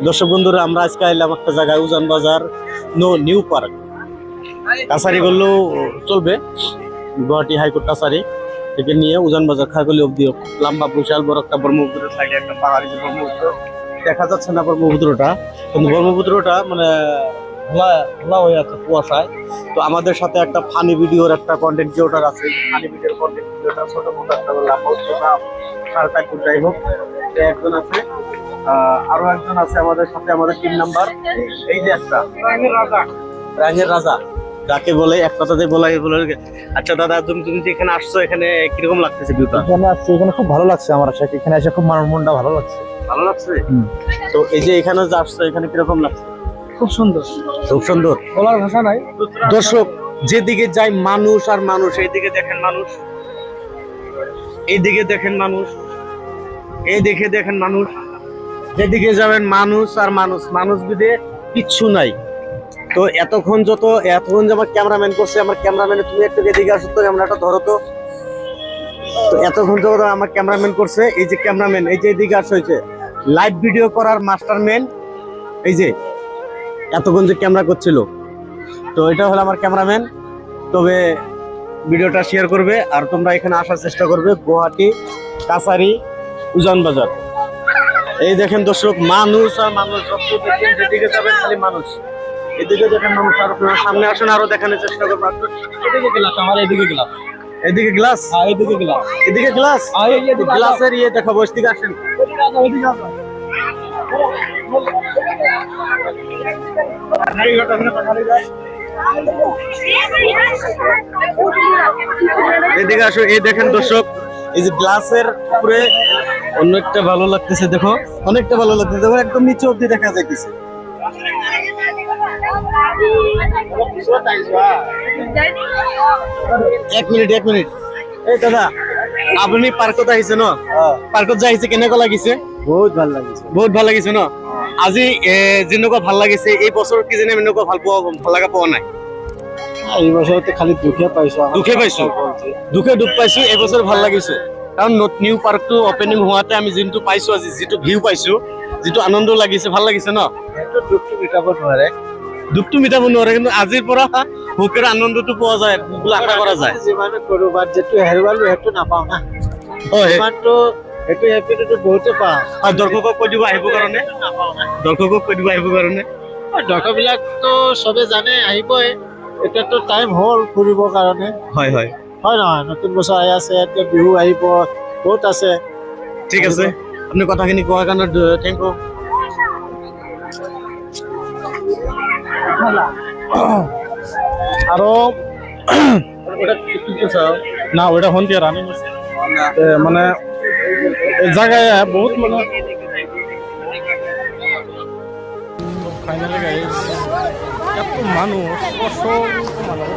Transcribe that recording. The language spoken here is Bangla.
দর্শক বন্ধুরা, আমরা আজকে এলাম একটা জায়গায়, উজান বাজার নিউ পার্ক। কাছারি করলেও চলবে, গুয়াহাটি হাইকোর্ট কাছারি থেকে নিয়ে উজান বাজার খাগলি অব্দি লম্বা বিশাল বড় একটা ব্রহ্মপুত্রের সাইডে একটা পাহাড়ি যে ব্রহ্মপুত্র দেখা যাচ্ছে না, ব্রহ্মপুত্রটা কিন্তু ব্রহ্মপুত্রটা মানে খোলা হয়ে আছে কুয়াশায়। তো আমাদের সাথে একটা ফানি ভিডিওর একটা কন্টেন্ট ক্রিয়েটর আছে, ফানি ভিডিওর কন্টেন্ট ক্রিয়েটর ছোট মোটো একটা যাই হোক, একজন আছে, আরো একজন আছে আমাদের সাথে, আমাদের টিম নাম্বার। এই যে একটা রাঙের রাজা যাকে বলে, এক কথাতে বলে। আচ্ছা দাদা, তুমি যে এখানে আসছো, এখানে কিরকম লাগতেছে ভিউটা? এখানে আসছি, এখানে খুব ভালো লাগছে আমার সাথে, এখানে এসে খুব মনটা ভালো লাগছে। ভালো লাগছে? তো এই যে এখানে যে আসছো, এখানে কিরকম লাগছে? খুব সুন্দর, খুব সুন্দর, বলার ভাষা নাই। দর্শক যেদিকে যায় মানুষ আর মানুষ, এইদিকে দেখেন মানুষ, এইদিকে দেখেন মানুষ, এইদিকে দেখেন মানুষ, যেদিকে যাবেন মানুষ আর মানুষ, মানুষ বিদে কিচ্ছু নাই। তো এতক্ষণ যে আমার ক্যামেরাম্যান করছে, আমার ক্যামেরাম্যানে তুমি একটু এদিকে আসো তো, ক্যামেরাটা ধরো তো। তো এতক্ষণ যত আমার ক্যামেরাম্যান করছে, এই যে ক্যামেরাম্যান, এই যে এদিকে আসা হয়েছে লাইভ ভিডিও করার মাস্টারম্যান, এই যে এতক্ষণ যে ক্যামেরা করছিল, তো এটা হলো আমার ক্যামেরাম্যান। তবে ভিডিওটা শেয়ার করবে আর তোমরা এখানে আসার চেষ্টা করবে, গুয়াহাটি কাছারি উজান বাজার। এই দেখেন দর্শক, মানুষ আর মানুষ, যেদিকে যাবেন খালি মানুষ। এদিকে দেখেন মানুষ, আর সামনে আসেন, আরো দেখানোর চেষ্টা করবো। এদিকে গ্লাস, আমার এদিকে গ্লাস, এদিকে গ্লাস, এদিকে গ্লাস, এদিকে গ্লাস, গ্লাসের ইয়ে দেখাবো, এদিকে আসেন। এদিকে আসো। এই দেখেন দর্শক, এই যে গ্লাসের উপরে অনেকটা ভালো লাগতেছে, দেখো অনেকটা ভালো লাগতেছে, দেখো একদম নিচে অব্দি দেখা যাইতেছে। এক মিনিট এই দাদা, আপনি পার্কত আহিছে ন? পার্কত যাইছে, কেনেকুৱা লাগিছে? বহুত ভাল লাগিছে, বহুত ভাল লাগিছে ন? আজি যেনেকুৱা ভাল লাগিছে, এই বছৰত কি যেনে এনেকুৱা ভাল লগা পোৱা নাই? এই বছৰতে খালি দুখে পাইছো, দুখে দুখ পাইছো। এই বছৰ ভাল লাগিছে, কাৰণ নিউ পাৰ্কটো অপেনিং হোৱাতে আমি যোনটো পাইছো, আজি যিটো ভিউ পাইছো, যিটো আনন্দ লাগিছে, ভাল লাগিছে ন? দুখটো মিটাব নোৱাৰে, দুখটো মিটাব নোৱাৰে, কিন্তু আজিৰ পৰা সুখেৰ আনন্দটো পোৱা যায় বুলি আশা কৰা যায়। যিমানে কৰো, বাট যিটো হেৰুৱালো সেইটো নাপাওঁ না। সেইটো হেপিটো বহুতে পাওঁ। দৰ্শকক কৈ দিব আহিবৰ কাৰণে, দৰ্শকক কৈ দিব আহিবৰ কাৰণে। দৰ্শক বিলাকতো চবে জানে আহিবই, এতিয়াতো টাইম হ'ল ফুৰিবৰ কাৰণে। হয় হয় নহয়, নতুন বছৰ আহি আছে, এতিয়া বিহু আহিব, বহুত আছে। ঠিক আছে, আপুনি কথাখিনি কোৱাৰ কাৰণে থেংক ইউ। আৰু না ওটা হন দিয়ে রানিং মানে এই জায়গায় বহুত মানে ফাইনালি গাইস এত মানুষ, অসংখ্য মানুষ।